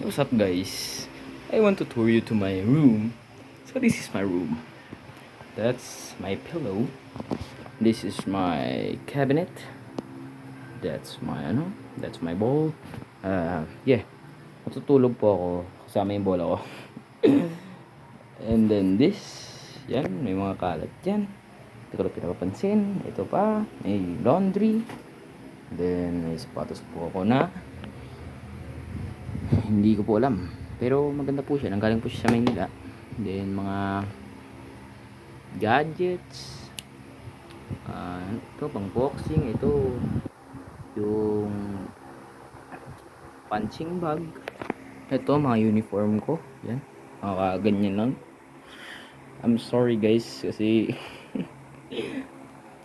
What's up guys? I want to tour you to my room. So this is my room. That's my pillow. This is my cabinet. That's my bowl. Yeah. Matutulog po ako kasama yung bola ko. And then this, yan, may mga kalat dyan. Hindi ko lang pinapapansin. Ito pa, may laundry. Then may sapatos po ako na hindi ko po alam, pero maganda po siya, nanggaling po siya sa Maynila. Then mga gadgets, ito pang boxing, ito yung punching bag, ito mga uniform ko, yan, ganyan lang. I'm sorry guys kasi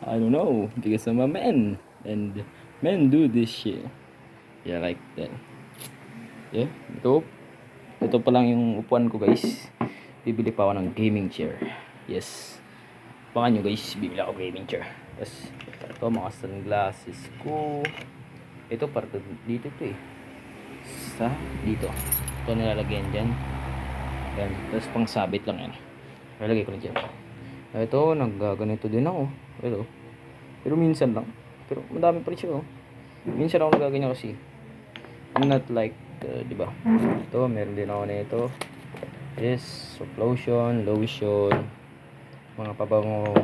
I don't know, because I'm a man and men do this shit, yeah, like that. Yeah, ito pa lang yung upuan ko guys. Bibili pa ako ng gaming chair. Yes, abangan nyo guys, bibili ako gaming chair. Tapos ito mga sunglasses ko. Ito parte dito to eh, dito ito nilalagyan dyan. Yan, tapos pang sabit lang yan, nalagay ko na dyan. Ito naggaganito din ako. Ito, pero minsan lang, pero madami pa rin siya oh. Minsan ako nagaganyan kasi I'm not like diba? Ito, meron din ako na ito. Yes, soap lotion, lotion, mga pabango.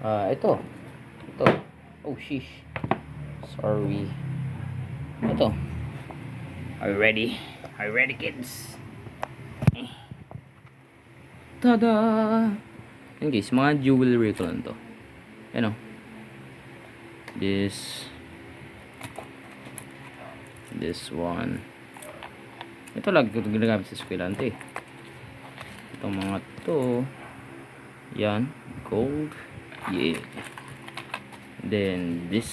Ito. Oh, sheesh. Sorry. Ito. Are you ready? Are you ready, kids? Tada! Yan guys, mga jewelry ko lang to. Ano? This one. Ito lang ginagamit sa eskwelante. Itong mga to. Yan. Gold. Yeah. Then this.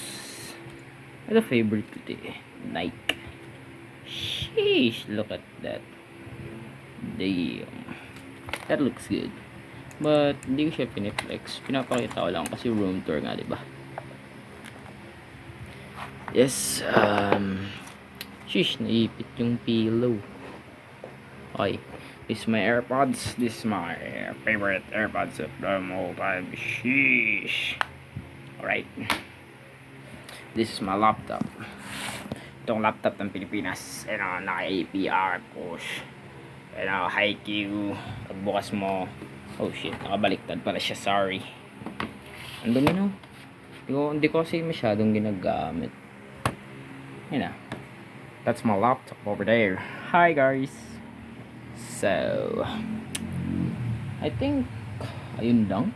Ito favorite ko ito eh. Nike. Sheesh. Look at that. Damn. That looks good. But hindi ko siya piniflex. Pinapakita ko lang kasi room tour nga, diba? Yes. Sheesh, naipit yung pillow. Okay. This is my AirPods. This is my favorite AirPods of the whole time. Sheesh. Alright. This is my laptop. Itong laptop ng Pilipinas. Naka-APR push. High-Q. Pagbukas mo. Oh shit, nakabaliktad pala siya. Sorry. Ang dumi no? Hindi ko kasi masyadong ginagamit. Yun na. That's my laptop over there. Hi guys. So I think ayun lang.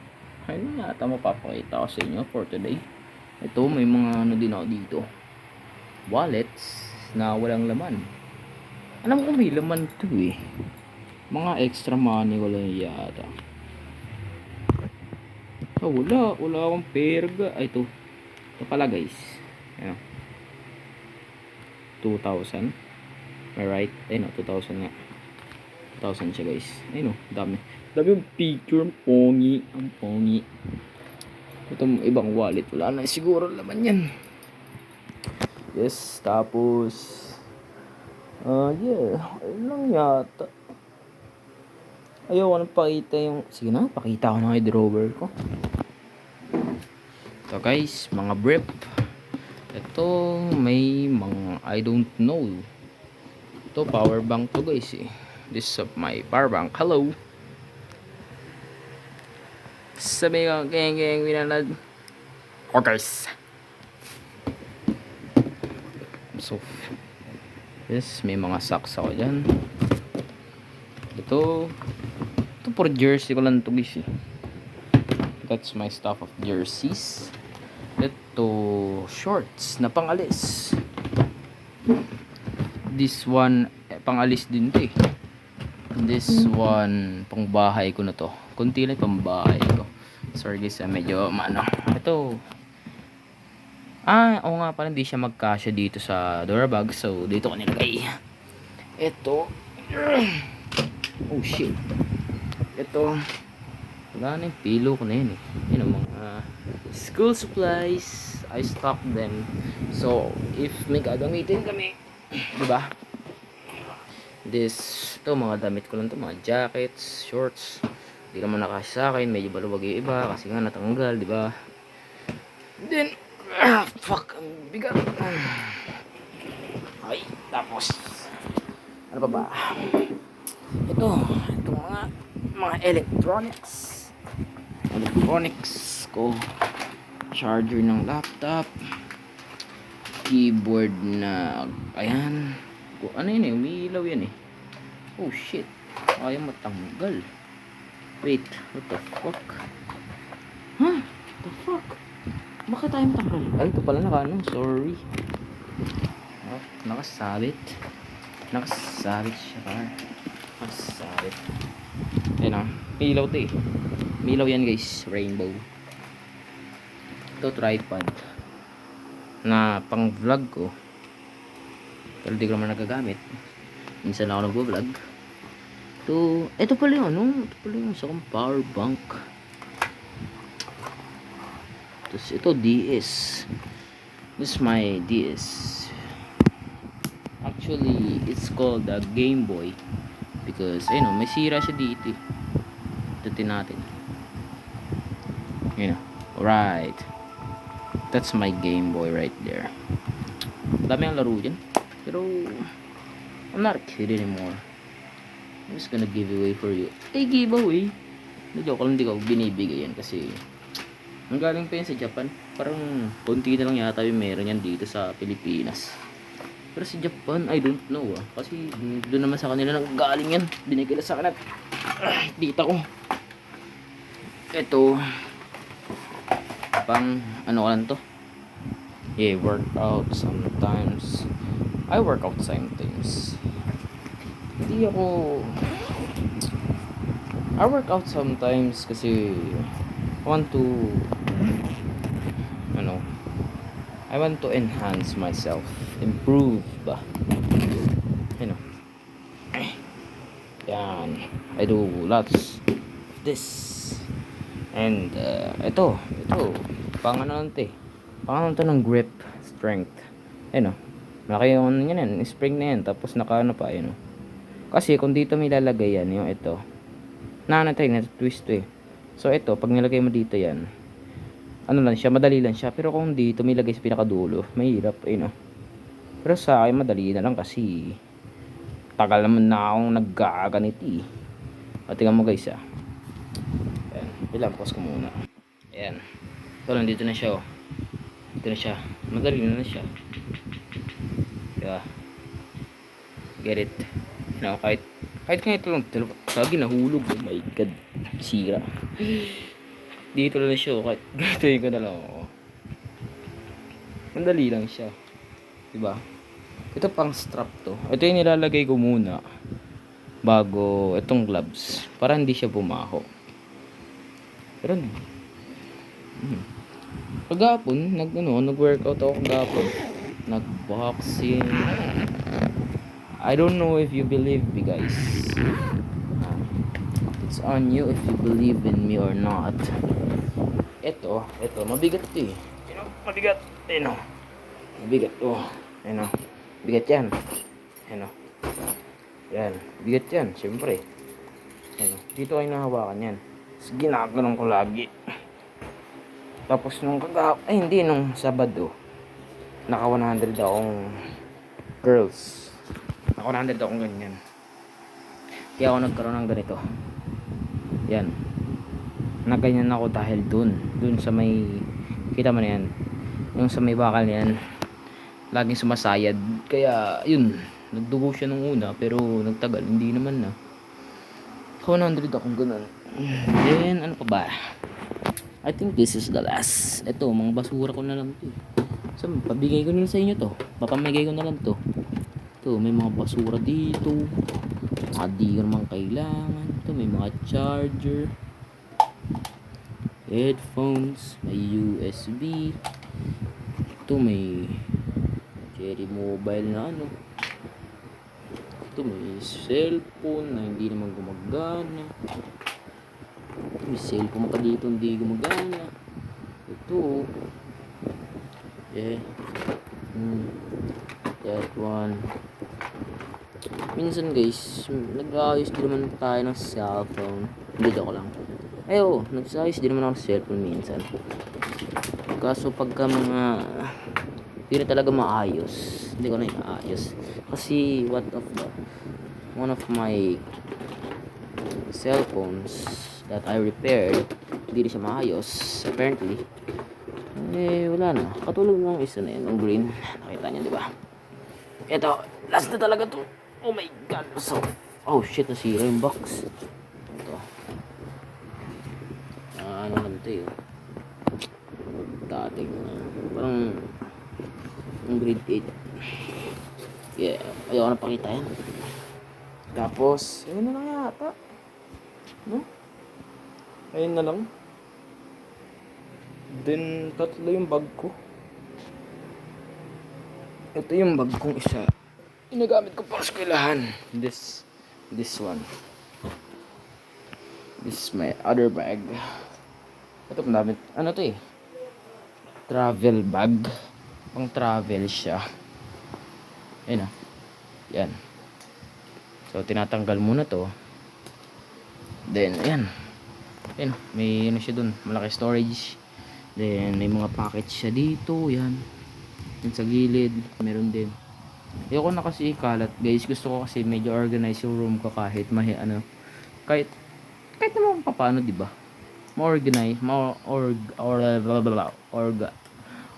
Ayun na yata mapapakita ko sa inyo for today. Ito may mga din ako dito. Wallets na walang laman. Alam ko may laman to eh. Mga extra money wala yata. Wala akong pera. Ay ito pala guys. Ayan. 2,000. Am I right? Ayun o, 2,000 nga. 2,000 siya guys. Ayun o, dami yung picture. Ang pongi. Itong ibang wallet, wala na siguro laman yan. Yes, tapos yeah, ayun lang yata. Ayaw ko nang pakita yung, sige na, pakita ko na yung drawer ko. Ito guys, mga brief. Ito may mga I don't know. Ito power bank to guys eh. This is my power bank. Hello. Sabi ko geng winanad. Oh guys. So yes, may mga socks ako dyan. Ito for jersey ko lang to guys eh. That's my stuff of jerseys. Ito shorts na pangalis. This one pangalis din to eh. This one pang bahay ko na to. Kunti lang pang bahay ko. Sorry guys, medyo ito. Oo nga pala, hindi siya magkasya dito sa door bag, so dito ko nilagay. Ito. Oh shit. Ito. Wala na yung pillow ko na yun eh. Yun ang mga school supplies. I stock them. So, if may gagamitin kami, diba? Ito mga damit ko lang to, mga jackets, shorts. Hindi naman nakasya sa akin, medyo baluwag yung iba kasi nga natanggal, di ba? Then, fuck, ang bigat. Ay, tapos, ano pa ba? Ito mga electronics ko. Charger ng laptop, keyboard na, ayan. Ano yun eh, umiilaw yan eh. Oh shit, ayaw matanggal. Wait, what the fuck? Huh? What the fuck? Bakit tayo matanggal? Ay, ito pala sorry. Oh, nakasabit siya, nakasabit. Ayun o, ilaw to eh. Ilaw yan guys, rainbow. Ito tripod na pang vlog ko, pero di ko naman nagagamit. Minsan ako nag-vlog. Ito pala yung isa kong power bank. Tapos ito DS. This is my DS. Actually, it's called a Game Boy because may sira siya dito. Tutin natin. Right. That's my Game Boy right there. Dami ang laro dyan. Pero I'm not a kid anymore. I'm just gonna give away for you. Giveaway. Joke lang, hindi ko binibigay yan kasi ang galing pa yan sa Japan. Parang konti na lang yata yung meron yan dito sa Pilipinas. Pero sa Japan, I don't know kasi doon naman sa kanila nang galing yan. Binigay na sa akin at tita ko. Ito pang ano lang to. Workout sometimes. I work out sometimes. I work out sometimes kasi I want to enhance myself, improve ba. Yan, I do lots of this. And ito pang ano to ng grip strength. Malaki yung ano yan, spring na yan, tapos naka pa kasi kung dito may lalagay yan, yung ito twist to eh. So ito, pag nilagay mo dito yan, ano lang siya, madali lang siya. Pero kung dito may lagay sa pinakadulo, mahirap Pero sa akin madali na lang kasi tagal naman na akong naggaganito eh. O tingnan mo guys ayan, ilampos ko muna. Ayan, ito lang, dito na siya dito na siya, madali na siya, diba? Get it? Kahit nga ito lang, lagi nahulog. Oh my god, sira. Dito lang siya, kahit gatuin ko na lang madali lang siya, diba? Ito pang strap to. Ito yung nilalagay ko muna bago itong gloves para hindi siya bumaho. Pero kagapon nag-workout ako kagapon, nag-boxing. I don't know if you believe me guys. It's on you if you believe in me or not. Ito mabigat to eh. Mabigat. Mabigat bigat yan. Yan, bigat yan, syempre. Dito ay nahawakan yan. Ginaganon ko lagi. Tapos nung Sabado, naka 100 akong curls. Naka 100 akong ganyan. Kaya ako nagkaroon ng ganito. Yan. Naganyan ako dahil dun sa may, kita mo na yan, yung sa may bakal na yan, laging sumasayad. Kaya yun, nagdugo siya nung una, pero nagtagal, hindi naman na. 100 akong ganun. Then ano pa ba, I think this is the last. Ito, mga basura ko na lang to. So, pabigay ko na sa inyo to, papamigay ko na lang to. Ito, may mga basura dito, di ko naman kailangan. Ito, may mga charger, headphones, may USB. Ito, may Cherry Mobile na ito, may cellphone na hindi naman gumagana. Ito, may cellphone pa dito hindi gumagana. Ito that one. Minsan guys, nag-aayos din naman tayo ng cellphone. Hindi, joke lang. Ay oo, nag-aayos din naman ako ng cellphone minsan. Kaso pagka mga hindi na talaga maayos, hindi ko na inaayos. Kasi one of my cellphones that I repaired, hindi siya maayos apparently. Eh wala na, katulad ng isa na yun, ng green. Nakita niyo di ba? Ito, last na talaga to. Oh my god, so oh shit, nasira yung box. Ito, ano naman ito yun, dating parang yung grade 8. Yeah, ayaw na pakita yan. Tapos ayun na lang yata, no? Ayun na lang. Then tatlo yung bag ko. Ito yung bag kong isa, ginagamit ko para sa eskwelahan. This one, this is my other bag. Ito madami, ano to eh, travel bag, pang travel siya. Ayun yan. So tinatanggal muna to. Then ayan, may ano siya dun, malaki storage. Then may mga package siya dito, yan. Yung sa gilid meron din. Ayoko na kasi ikalat guys, gusto ko kasi medyo organize yung room ko, kahit kahit naman paano, di ba? More organized,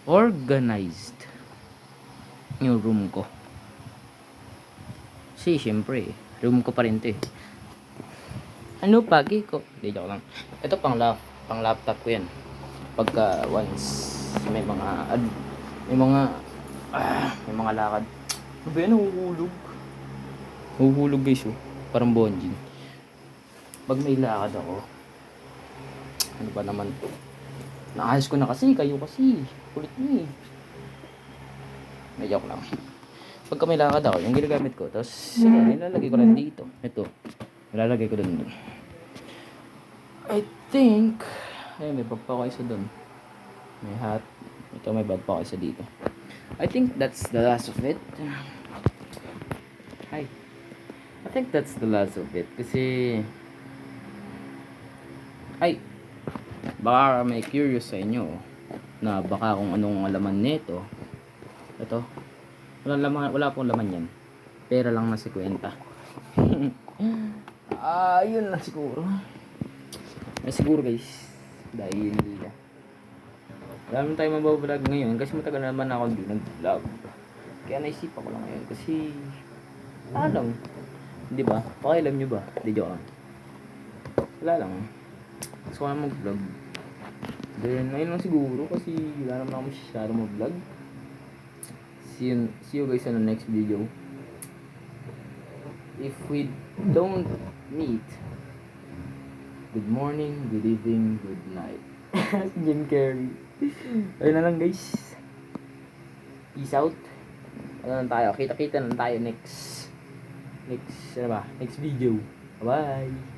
organized yung room ko. Kasi syempre room ko pa rin to eh. Ano pagi ko? Hindi, joke lang. Ito pang laptop ko yan. Pagka once may mga lakad. Ano ba yan? Huhulog guys oh. Parang bonjing. Pag may lakad ako, ano ba naman to? Naayos ko na kasi, kayo kasi. Kulit nyo eh. May joke lang. Pagka may lakad ako, yung ginagamit ko, tapos nilalagay ko lang dito. Ito. Nilalagay ko dun. I think, ay may bag pa ako isa dun. May hat. Ito may bag pa ako isa dito. I think that's the last of it. Hi. I think that's the last of it. Kasi baka may curious sa inyo na baka kung anong laman nito. Ito. Wala pong laman yan. Pera lang na 50. Yun lang siguro. Siguro guys. Dahil wala naman tayo mabablog ngayon kasi matagal naman ako hindi nag-vlog. Kaya naisipan ko lang ngayon kasi alam, di ba? Pakialam nyo ba? Di joke lang. Wala lang. Gusto ko na mag-vlog. Then ayun lang siguro kasi wala naman ako masyadong mag-vlog. See you guys on the next video. If we don't meet, good morning, good evening, good night. Jim Carrey. Ayun na lang guys. Peace out. Ano lang tayo? Kita-kita lang tayo next video. Bye.